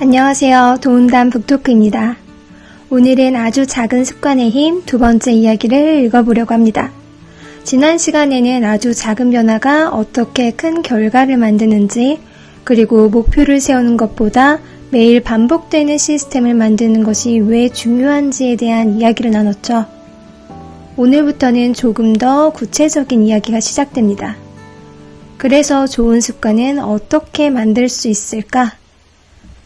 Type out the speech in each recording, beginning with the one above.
안녕하세요. 도운담 북토크입니다. 오늘은 아주 작은 습관의 힘 두 번째 이야기를 읽어보려고 합니다. 지난 시간에는 아주 작은 변화가 어떻게 큰 결과를 만드는지, 그리고 목표를 세우는 것보다 매일 반복되는 시스템을 만드는 것이 왜 중요한지에 대한 이야기를 나눴죠. 오늘부터는 조금 더 구체적인 이야기가 시작됩니다. 그래서 좋은 습관은 어떻게 만들 수 있을까?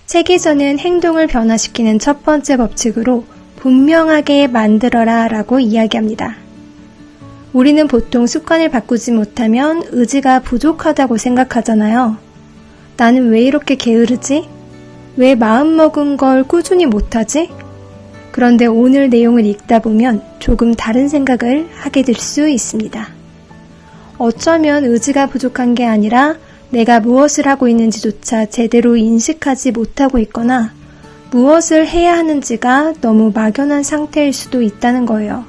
책에서는 행동을 변화시키는 첫 번째 법칙으로 분명하게 만들어라 라고 이야기합니다. 우리는 보통 습관을 바꾸지 못하면 의지가 부족하다고 생각하잖아요. 나는 왜 이렇게 게으르지? 왜 마음먹은 걸 꾸준히 못하지? 그런데 오늘 내용을 읽다 보면 조금 다른 생각을 하게 될 수 있습니다. 어쩌면 의지가 부족한 게 아니라 내가 무엇을 하고 있는지조차 제대로 인식하지 못하고 있거나 무엇을 해야 하는지가 너무 막연한 상태일 수도 있다는 거예요.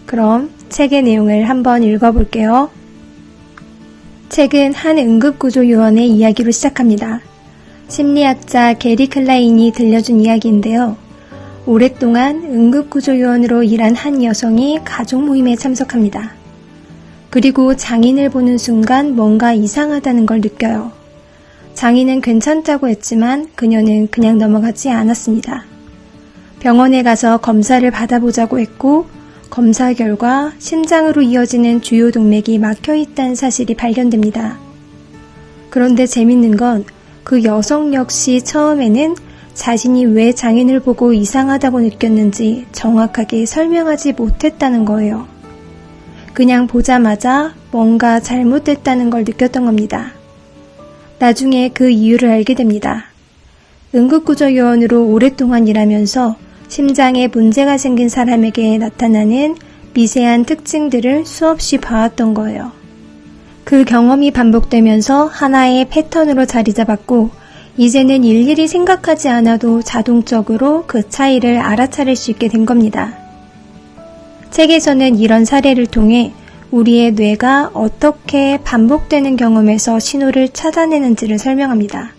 그럼 책의 내용을 한번 읽어볼게요. 책은 한 응급구조요원의 이야기로 시작합니다. 심리학자 게리 클라인이 들려준 이야기인데요. 오랫동안 응급구조요원으로 일한 한 여성이 가족 모임에 참석합니다. 그리고 장인을 보는 순간 뭔가 이상하다는 걸 느껴요. 장인은 괜찮다고 했지만 그녀는 그냥 넘어가지 않았습니다. 병원에 가서 검사를 받아보자고 했고 검사 결과 심장으로 이어지는 주요 동맥이 막혀있다는 사실이 발견됩니다. 그런데 재밌는 건 그 여성 역시 처음에는 자신이 왜 장인을 보고 이상하다고 느꼈는지 정확하게 설명하지 못했다는 거예요. 그냥 보자마자 뭔가 잘못됐다는 걸 느꼈던 겁니다. 나중에 그 이유를 알게 됩니다. 응급구조요원으로 오랫동안 일하면서 심장에 문제가 생긴 사람에게 나타나는 미세한 특징들을 수없이 봐왔던 거예요. 그 경험이 반복되면서 하나의 패턴으로 자리 잡았고 이제는 일일이 생각하지 않아도 자동적으로 그 차이를 알아차릴 수 있게 된 겁니다. 책에서는 이런 사례를 통해 우리의 뇌가 어떻게 반복되는 경험에서 신호를 찾아내는지를 설명합니다.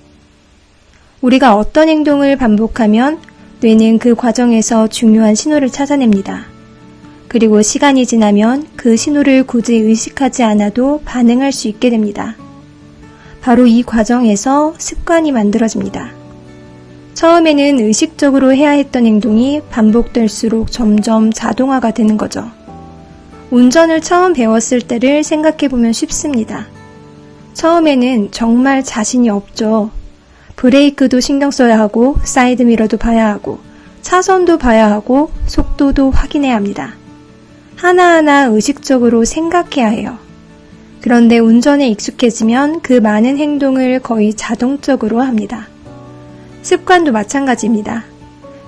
우리가 어떤 행동을 반복하면 뇌는 그 과정에서 중요한 신호를 찾아냅니다. 그리고 시간이 지나면 그 신호를 굳이 의식하지 않아도 반응할 수 있게 됩니다. 바로 이 과정에서 습관이 만들어집니다. 처음에는 의식적으로 해야 했던 행동이 반복될수록 점점 자동화가 되는 거죠. 운전을 처음 배웠을 때를 생각해보면 쉽습니다. 처음에는 정말 자신이 없죠. 브레이크도 신경 써야 하고 사이드미러도 봐야 하고 차선도 봐야 하고 속도도 확인해야 합니다. 하나하나 의식적으로 생각해야 해요. 그런데 운전에 익숙해지면 그 많은 행동을 거의 자동적으로 합니다. 습관도 마찬가지입니다.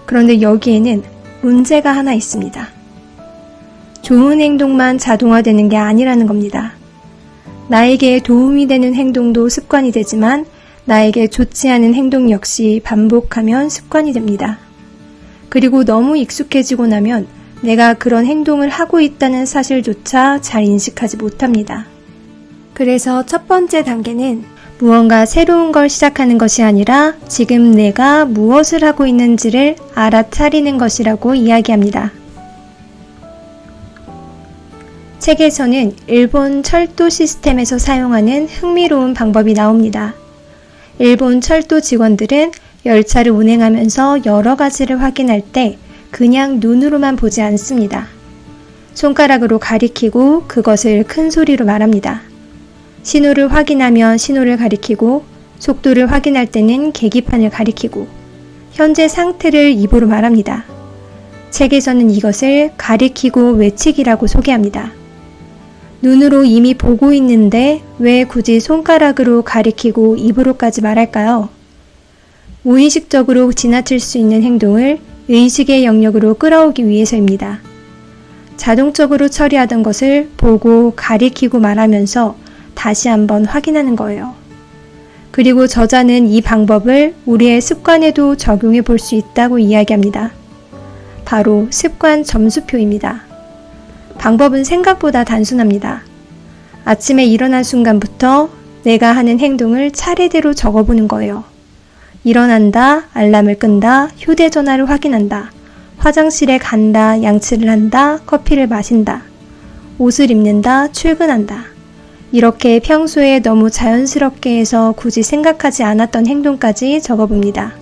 그런데 여기에는 문제가 하나 있습니다. 좋은 행동만 자동화되는 게 아니라는 겁니다. 나에게 도움이 되는 행동도 습관이 되지만 나에게 좋지 않은 행동 역시 반복하면 습관이 됩니다. 그리고 너무 익숙해지고 나면 내가 그런 행동을 하고 있다는 사실조차 잘 인식하지 못합니다. 그래서 첫 번째 단계는 무언가 새로운 걸 시작하는 것이 아니라 지금 내가 무엇을 하고 있는지를 알아차리는 것이라고 이야기합니다. 책에서는 일본 철도 시스템에서 사용하는 흥미로운 방법이 나옵니다. 일본 철도 직원들은 열차를 운행하면서 여러 가지를 확인할 때 그냥 눈으로만 보지 않습니다. 손가락으로 가리키고 그것을 큰 소리로 말합니다. 신호를 확인하면 신호를 가리키고 속도를 확인할 때는 계기판을 가리키고 현재 상태를 입으로 말합니다. 책에서는 이것을 가리키고 외치기라고 소개합니다. 눈으로 이미 보고 있는데 왜 굳이 손가락으로 가리키고 입으로까지 말할까요? 무의식적으로 지나칠 수 있는 행동을 의식의 영역으로 끌어오기 위해서입니다. 자동적으로 처리하던 것을 보고 가리키고 말하면서 다시 한번 확인하는 거예요. 그리고 저자는 이 방법을 우리의 습관에도 적용해 볼 수 있다고 이야기합니다. 바로 습관 점수표입니다. 방법은 생각보다 단순합니다. 아침에 일어난 순간부터 내가 하는 행동을 차례대로 적어보는 거예요. 일어난다, 알람을 끈다, 휴대전화를 확인한다, 화장실에 간다, 양치를 한다, 커피를 마신다, 옷을 입는다, 출근한다. 이렇게 평소에 너무 자연스럽게 해서 굳이 생각하지 않았던 행동까지 적어봅니다.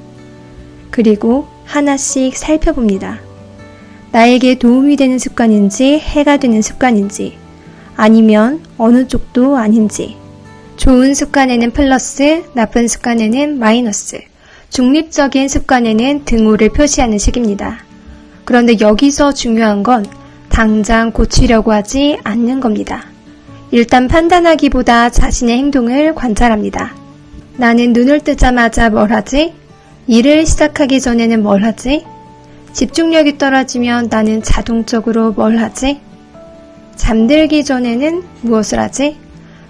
그리고 하나씩 살펴봅니다. 나에게 도움이 되는 습관인지 해가 되는 습관인지 아니면 어느 쪽도 아닌지 좋은 습관에는 플러스, 나쁜 습관에는 마이너스, 중립적인 습관에는 등호를 표시하는 식입니다. 그런데 여기서 중요한 건 당장 고치려고 하지 않는 겁니다. 일단 판단하기보다 자신의 행동을 관찰합니다. 나는 눈을 뜨자마자 뭘 하지? 일을 시작하기 전에는 뭘 하지? 집중력이 떨어지면 나는 자동적으로 뭘 하지? 잠들기 전에는 무엇을 하지?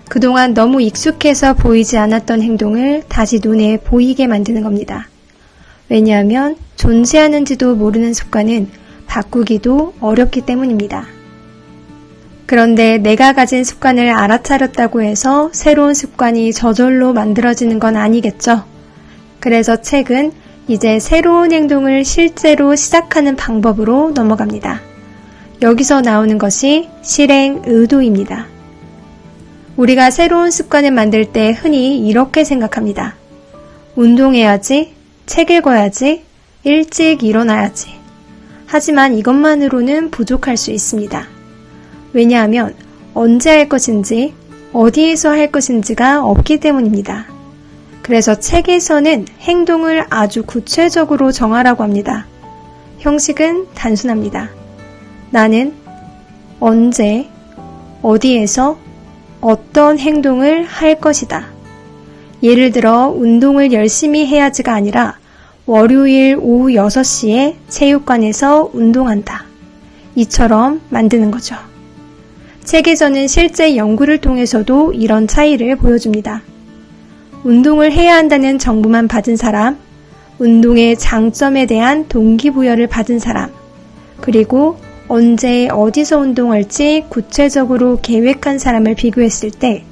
그동안 너무 익숙해서 보이지 않았던 행동을 다시 눈에 보이게 만드는 겁니다. 왜냐하면 존재하는지도 모르는 습관은 바꾸기도 어렵기 때문입니다. 그런데 내가 가진 습관을 알아차렸다고 해서 새로운 습관이 저절로 만들어지는 건 아니겠죠? 그래서 책은 이제 새로운 행동을 실제로 시작하는 방법으로 넘어갑니다. 여기서 나오는 것이 실행 의도입니다. 우리가 새로운 습관을 만들 때 흔히 이렇게 생각합니다. 운동해야지, 책 읽어야지, 일찍 일어나야지. 하지만 이것만으로는 부족할 수 있습니다. 왜냐하면 언제 할 것인지, 어디에서 할 것인지가 없기 때문입니다. 그래서 책에서는 행동을 아주 구체적으로 정하라고 합니다. 형식은 단순합니다. 나는 언제, 어디에서 어떤 행동을 할 것이다. 예를 들어 운동을 열심히 해야지가 아니라 월요일 오후 6시에 체육관에서 운동한다. 이처럼 만드는 거죠. 책에서는 실제 연구를 통해서도 이런 차이를 보여줍니다. 운동을 해야 한다는 정보만 받은 사람, 운동의 장점에 대한 동기부여를 받은 사람, 그리고 언제 어디서 운동할지 구체적으로 계획한 사람을 비교했을 때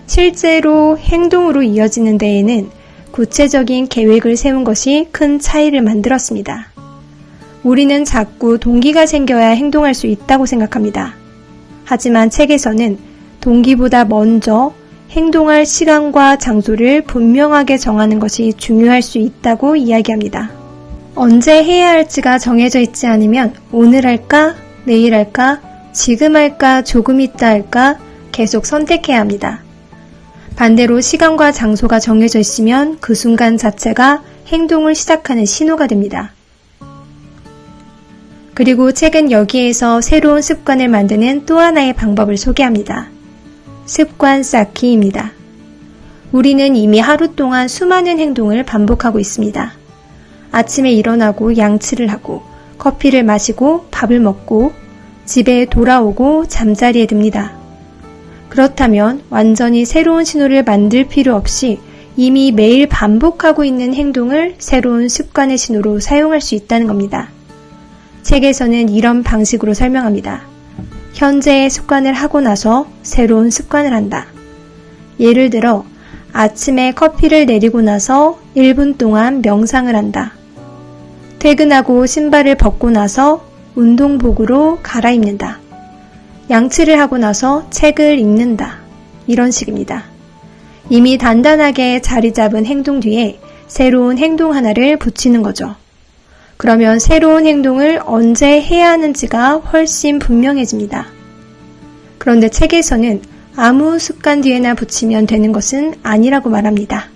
실제로 행동으로 이어지는 데에는 구체적인 계획을 세운 것이 큰 차이를 만들었습니다. 우리는 자꾸 동기가 생겨야 행동할 수 있다고 생각합니다. 하지만 책에서는 동기보다 먼저 행동할 시간과 장소를 분명하게 정하는 것이 중요할 수 있다고 이야기합니다. 언제 해야 할지가 정해져 있지 않으면 오늘 할까, 내일 할까, 지금 할까, 조금 있다 할까 계속 선택해야 합니다. 반대로 시간과 장소가 정해져 있으면 그 순간 자체가 행동을 시작하는 신호가 됩니다. 그리고 책은 여기에서 새로운 습관을 만드는 또 하나의 방법을 소개합니다. 습관 쌓기입니다. 우리는 이미 하루 동안 수많은 행동을 반복하고 있습니다. 아침에 일어나고 양치를 하고 커피를 마시고 밥을 먹고 집에 돌아오고 잠자리에 듭니다. 그렇다면 완전히 새로운 신호를 만들 필요 없이 이미 매일 반복하고 있는 행동을 새로운 습관의 신호로 사용할 수 있다는 겁니다. 책에서는 이런 방식으로 설명합니다. 현재의 습관을 하고 나서 새로운 습관을 한다. 예를 들어 아침에 커피를 내리고 나서 1분 동안 명상을 한다. 퇴근하고 신발을 벗고 나서 운동복으로 갈아입는다. 양치를 하고 나서 책을 읽는다. 이런 식입니다. 이미 단단하게 자리 잡은 행동 뒤에 새로운 행동 하나를 붙이는 거죠. 그러면 새로운 행동을 언제 해야 하는지가 훨씬 분명해집니다. 그런데 책에서는 아무 습관 뒤에나 붙이면 되는 것은 아니라고 말합니다.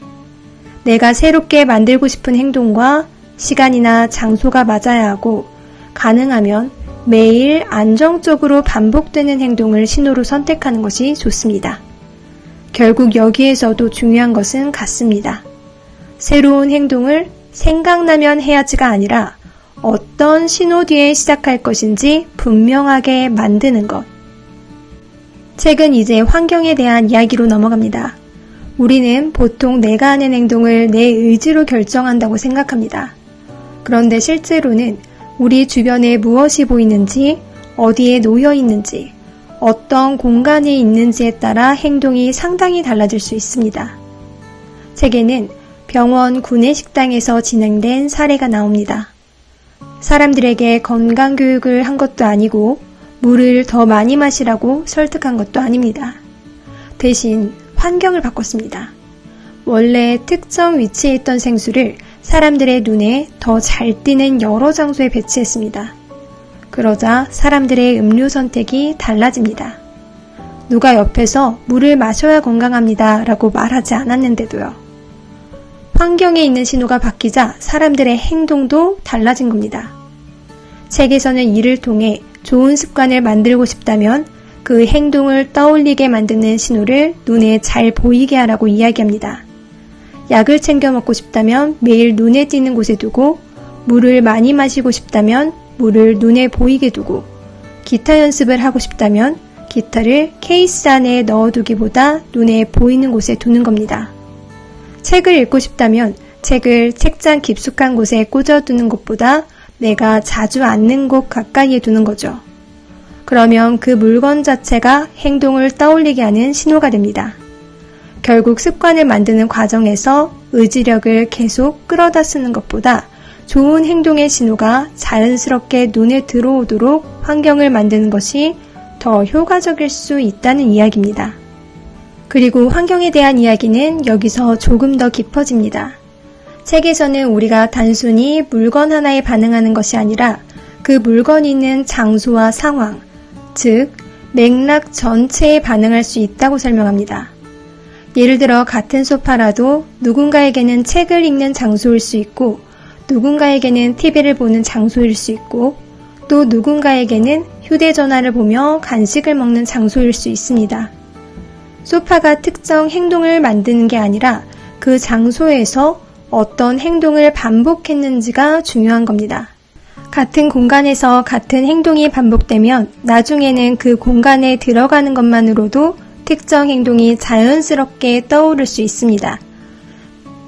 내가 새롭게 만들고 싶은 행동과 시간이나 장소가 맞아야 하고 가능하면 매일 안정적으로 반복되는 행동을 신호로 선택하는 것이 좋습니다. 결국 여기에서도 중요한 것은 같습니다. 새로운 행동을 생각나면 해야지가 아니라 어떤 신호 뒤에 시작할 것인지 분명하게 만드는 것. 책은 이제 환경에 대한 이야기로 넘어갑니다. 우리는 보통 내가 하는 행동을 내 의지로 결정한다고 생각합니다. 그런데 실제로는 우리 주변에 무엇이 보이는지, 어디에 놓여 있는지, 어떤 공간에 있는지에 따라 행동이 상당히 달라질 수 있습니다. 책에는 병원, 구내식당에서 진행된 사례가 나옵니다. 사람들에게 건강교육을 한 것도 아니고 물을 더 많이 마시라고 설득한 것도 아닙니다. 대신 환경을 바꿨습니다. 원래 특정 위치에 있던 생수를 사람들의 눈에 더 잘 띄는 여러 장소에 배치했습니다. 그러자 사람들의 음료 선택이 달라집니다. 누가 옆에서 물을 마셔야 건강합니다 라고 말하지 않았는데도요. 환경에 있는 신호가 바뀌자 사람들의 행동도 달라진 겁니다. 책에서는 이를 통해 좋은 습관을 만들고 싶다면 그 행동을 떠올리게 만드는 신호를 눈에 잘 보이게 하라고 이야기합니다. 약을 챙겨 먹고 싶다면 매일 눈에 띄는 곳에 두고, 물을 많이 마시고 싶다면 물을 눈에 보이게 두고, 기타 연습을 하고 싶다면 기타를 케이스 안에 넣어두기보다 눈에 보이는 곳에 두는 겁니다. 책을 읽고 싶다면 책을 책장 깊숙한 곳에 꽂아두는 것보다 내가 자주 앉는 곳 가까이에 두는 거죠. 그러면 그 물건 자체가 행동을 떠올리게 하는 신호가 됩니다. 결국 습관을 만드는 과정에서 의지력을 계속 끌어다 쓰는 것보다 좋은 행동의 신호가 자연스럽게 눈에 들어오도록 환경을 만드는 것이 더 효과적일 수 있다는 이야기입니다. 그리고 환경에 대한 이야기는 여기서 조금 더 깊어집니다. 책에서는 우리가 단순히 물건 하나에 반응하는 것이 아니라 그 물건이 있는 장소와 상황, 즉 맥락 전체에 반응할 수 있다고 설명합니다. 예를 들어 같은 소파라도 누군가에게는 책을 읽는 장소일 수 있고, 누군가에게는 TV를 보는 장소일 수 있고, 또 누군가에게는 휴대전화를 보며 간식을 먹는 장소일 수 있습니다. 소파가 특정 행동을 만드는 게 아니라 그 장소에서 어떤 행동을 반복했는지가 중요한 겁니다. 같은 공간에서 같은 행동이 반복되면 나중에는 그 공간에 들어가는 것만으로도 특정 행동이 자연스럽게 떠오를 수 있습니다.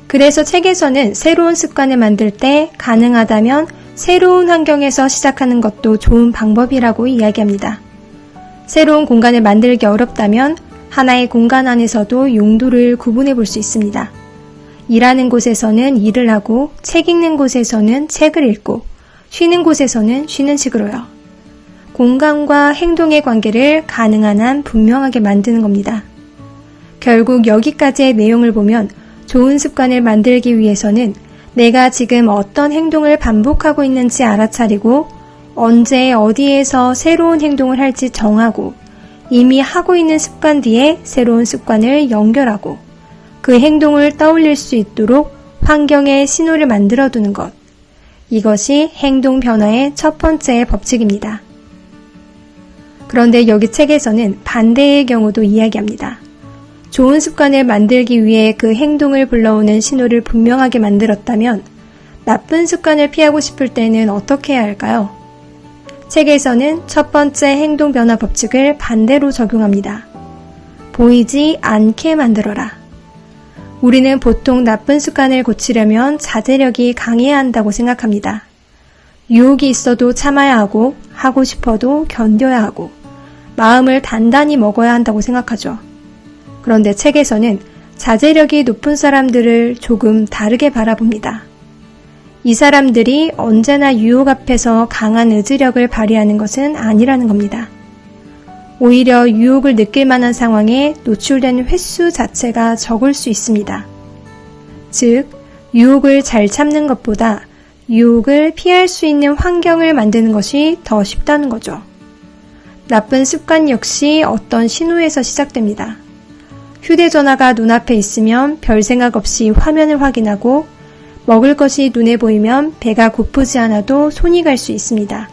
그래서 책에서는 새로운 습관을 만들 때 가능하다면 새로운 환경에서 시작하는 것도 좋은 방법이라고 이야기합니다. 새로운 공간을 만들기 어렵다면 하나의 공간 안에서도 용도를 구분해 볼 수 있습니다. 일하는 곳에서는 일을 하고, 책 읽는 곳에서는 책을 읽고, 쉬는 곳에서는 쉬는 식으로요. 공간과 행동의 관계를 가능한 한 분명하게 만드는 겁니다. 결국 여기까지의 내용을 보면 좋은 습관을 만들기 위해서는 내가 지금 어떤 행동을 반복하고 있는지 알아차리고, 언제 어디에서 새로운 행동을 할지 정하고, 이미 하고 있는 습관 뒤에 새로운 습관을 연결하고, 그 행동을 떠올릴 수 있도록 환경에 신호를 만들어 두는 것. 이것이 행동 변화의 첫 번째 법칙입니다. 그런데 여기 책에서는 반대의 경우도 이야기합니다. 좋은 습관을 만들기 위해 그 행동을 불러오는 신호를 분명하게 만들었다면 나쁜 습관을 피하고 싶을 때는 어떻게 해야 할까요? 책에서는 첫 번째 행동 변화 법칙을 반대로 적용합니다. 보이지 않게 만들어라. 우리는 보통 나쁜 습관을 고치려면 자제력이 강해야 한다고 생각합니다. 유혹이 있어도 참아야 하고, 하고 싶어도 견뎌야 하고, 마음을 단단히 먹어야 한다고 생각하죠. 그런데 책에서는 자제력이 높은 사람들을 조금 다르게 바라봅니다. 이 사람들이 언제나 유혹 앞에서 강한 의지력을 발휘하는 것은 아니라는 겁니다. 오히려 유혹을 느낄 만한 상황에 노출되는 횟수 자체가 적을 수 있습니다. 즉, 유혹을 잘 참는 것보다 유혹을 피할 수 있는 환경을 만드는 것이 더 쉽다는 거죠. 나쁜 습관 역시 어떤 신호에서 시작됩니다. 휴대전화가 눈앞에 있으면 별 생각 없이 화면을 확인하고, 먹을 것이 눈에 보이면 배가 고프지 않아도 손이 갈 수 있습니다.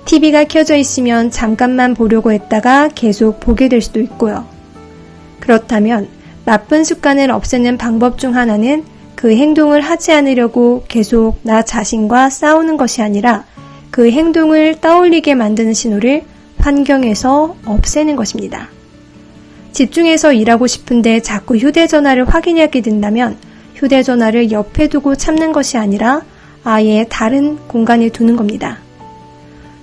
TV가 켜져 있으면 잠깐만 보려고 했다가 계속 보게 될 수도 있고요. 그렇다면 나쁜 습관을 없애는 방법 중 하나는 그 행동을 하지 않으려고 계속 나 자신과 싸우는 것이 아니라 그 행동을 떠올리게 만드는 신호를 환경에서 없애는 것입니다. 집중해서 일하고 싶은데 자꾸 휴대전화를 확인하게 된다면 휴대전화를 옆에 두고 참는 것이 아니라 아예 다른 공간에 두는 겁니다.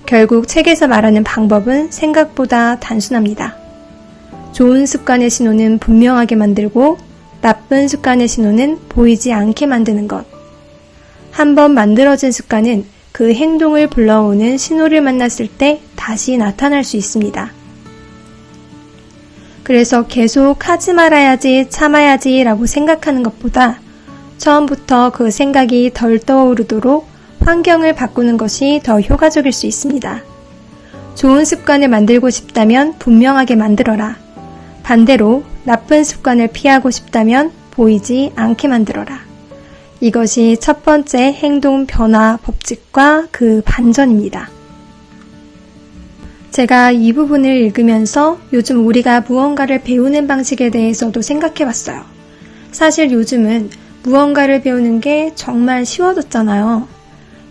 결국 책에서 말하는 방법은 생각보다 단순합니다. 좋은 습관의 신호는 분명하게 만들고 나쁜 습관의 신호는 보이지 않게 만드는 것. 한번 만들어진 습관은 그 행동을 불러오는 신호를 만났을 때 다시 나타날 수 있습니다. 그래서 계속 하지 말아야지, 참아야지 라고 생각하는 것보다 처음부터 그 생각이 덜 떠오르도록 환경을 바꾸는 것이 더 효과적일 수 있습니다. 좋은 습관을 만들고 싶다면 분명하게 만들어라. 반대로 나쁜 습관을 피하고 싶다면 보이지 않게 만들어라. 이것이 첫 번째 행동 변화 법칙과 그 반전입니다. 제가 이 부분을 읽으면서 요즘 우리가 무언가를 배우는 방식에 대해서도 생각해 봤어요. 사실 요즘은 무언가를 배우는 게 정말 쉬워졌잖아요.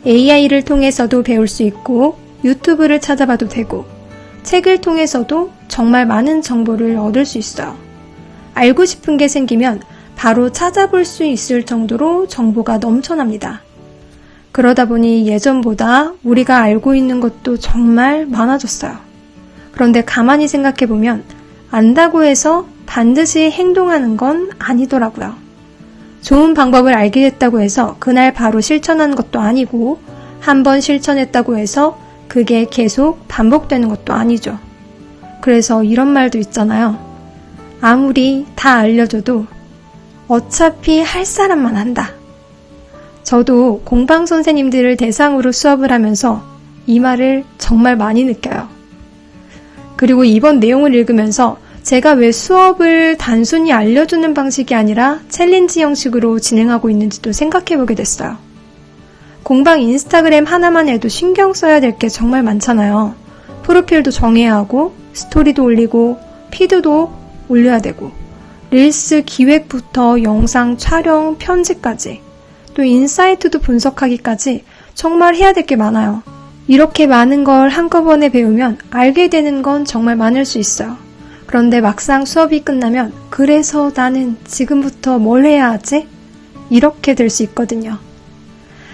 AI를 통해서도 배울 수 있고 유튜브를 찾아봐도 되고 책을 통해서도 정말 많은 정보를 얻을 수 있어요. 알고 싶은 게 생기면 바로 찾아볼 수 있을 정도로 정보가 넘쳐납니다. 그러다 보니 예전보다 우리가 알고 있는 것도 정말 많아졌어요. 그런데 가만히 생각해보면 안다고 해서 반드시 행동하는 건 아니더라고요. 좋은 방법을 알게 됐다고 해서 그날 바로 실천하는 것도 아니고 한번 실천했다고 해서 그게 계속 반복되는 것도 아니죠. 그래서 이런 말도 있잖아요. 아무리 다 알려줘도 어차피 할 사람만 한다. 저도 공방 선생님들을 대상으로 수업을 하면서 이 말을 정말 많이 느껴요. 그리고 이번 내용을 읽으면서 제가 왜 수업을 단순히 알려주는 방식이 아니라 챌린지 형식으로 진행하고 있는지도 생각해보게 됐어요. 공방 인스타그램 하나만 해도 신경 써야 될 게 정말 많잖아요. 프로필도 정해야 하고 스토리도 올리고 피드도 올려야 되고 릴스 기획부터 영상 촬영 편집까지 또 인사이트도 분석하기까지 정말 해야 될 게 많아요. 이렇게 많은 걸 한꺼번에 배우면 알게 되는 건 정말 많을 수 있어요. 그런데 막상 수업이 끝나면 그래서 나는 지금부터 뭘 해야 하지? 이렇게 될 수 있거든요.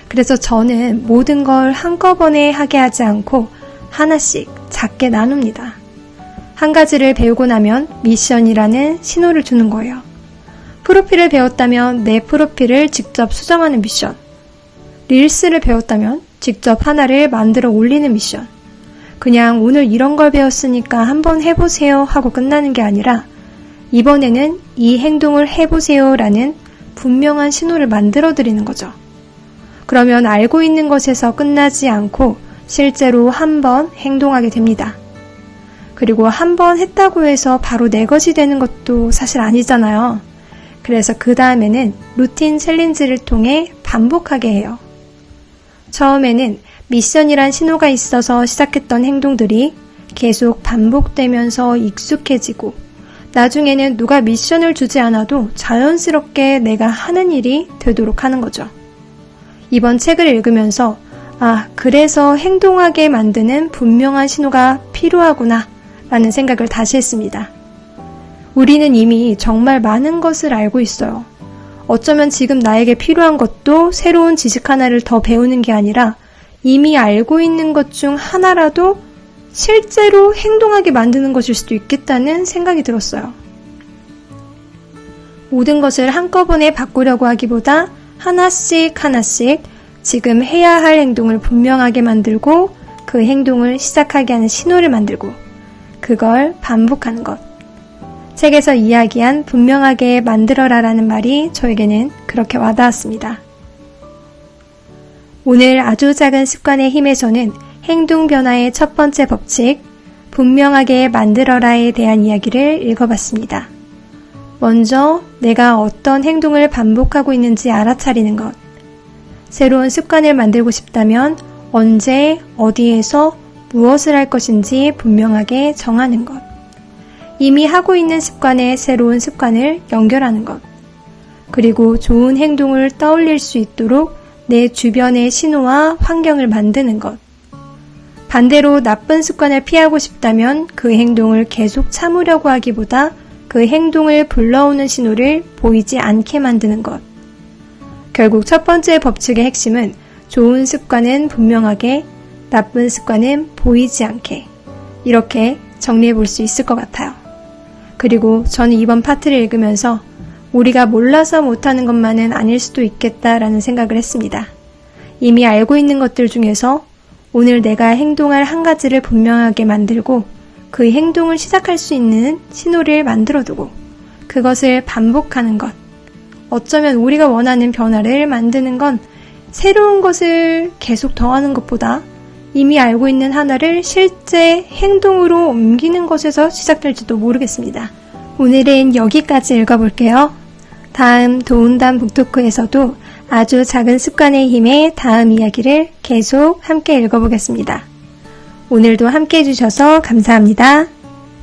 그래서 저는 모든 걸 한꺼번에 하게 하지 않고 하나씩 작게 나눕니다. 한 가지를 배우고 나면 미션이라는 신호를 주는 거예요. 프로필을 배웠다면 내 프로필을 직접 수정하는 미션. 릴스를 배웠다면 직접 하나를 만들어 올리는 미션. 그냥 오늘 이런 걸 배웠으니까 한번 해보세요 하고 끝나는 게 아니라 이번에는 이 행동을 해보세요 라는 분명한 신호를 만들어 드리는 거죠. 그러면 알고 있는 것에서 끝나지 않고 실제로 한번 행동하게 됩니다. 그리고 한번 했다고 해서 바로 내 것이 되는 것도 사실 아니잖아요. 그래서 그 다음에는 루틴 챌린지를 통해 반복하게 해요. 처음에는 미션이란 신호가 있어서 시작했던 행동들이 계속 반복되면서 익숙해지고 나중에는 누가 미션을 주지 않아도 자연스럽게 내가 하는 일이 되도록 하는 거죠. 이번 책을 읽으면서 그래서 행동하게 만드는 분명한 신호가 필요하구나 라는 생각을 다시 했습니다. 우리는 이미 정말 많은 것을 알고 있어요. 어쩌면 지금 나에게 필요한 것도 새로운 지식 하나를 더 배우는 게 아니라 이미 알고 있는 것 중 하나라도 실제로 행동하게 만드는 것일 수도 있겠다는 생각이 들었어요. 모든 것을 한꺼번에 바꾸려고 하기보다 하나씩 지금 해야 할 행동을 분명하게 만들고 그 행동을 시작하게 하는 신호를 만들고 그걸 반복하는 것. 책에서 이야기한 분명하게 만들어라라는 말이 저에게는 그렇게 와닿았습니다. 오늘 아주 작은 습관의 힘에서는 행동 변화의 첫 번째 법칙, 분명하게 만들어라에 대한 이야기를 읽어봤습니다. 먼저 내가 어떤 행동을 반복하고 있는지 알아차리는 것. 새로운 습관을 만들고 싶다면 언제, 어디에서 무엇을 할 것인지 분명하게 정하는 것. 이미 하고 있는 습관에 새로운 습관을 연결하는 것. 그리고 좋은 행동을 떠올릴 수 있도록 내 주변의 신호와 환경을 만드는 것. 반대로 나쁜 습관을 피하고 싶다면 그 행동을 계속 참으려고 하기보다 그 행동을 불러오는 신호를 보이지 않게 만드는 것. 결국 첫 번째 법칙의 핵심은 좋은 습관은 분명하게, 나쁜 습관은 보이지 않게. 이렇게 정리해 볼 수 있을 것 같아요. 그리고 저는 이번 파트를 읽으면서 우리가 몰라서 못하는 것만은 아닐 수도 있겠다라는 생각을 했습니다. 이미 알고 있는 것들 중에서 오늘 내가 행동할 한 가지를 분명하게 만들고 그 행동을 시작할 수 있는 신호를 만들어두고 그것을 반복하는 것. 어쩌면 우리가 원하는 변화를 만드는 건 새로운 것을 계속 더하는 것보다 이미 알고 있는 하나를 실제 행동으로 옮기는 것에서 시작될지도 모르겠습니다. 오늘은 여기까지 읽어볼게요. 다음 도운담 북토크에서도 아주 작은 습관의 힘의 다음 이야기를 계속 함께 읽어보겠습니다. 오늘도 함께 해주셔서 감사합니다.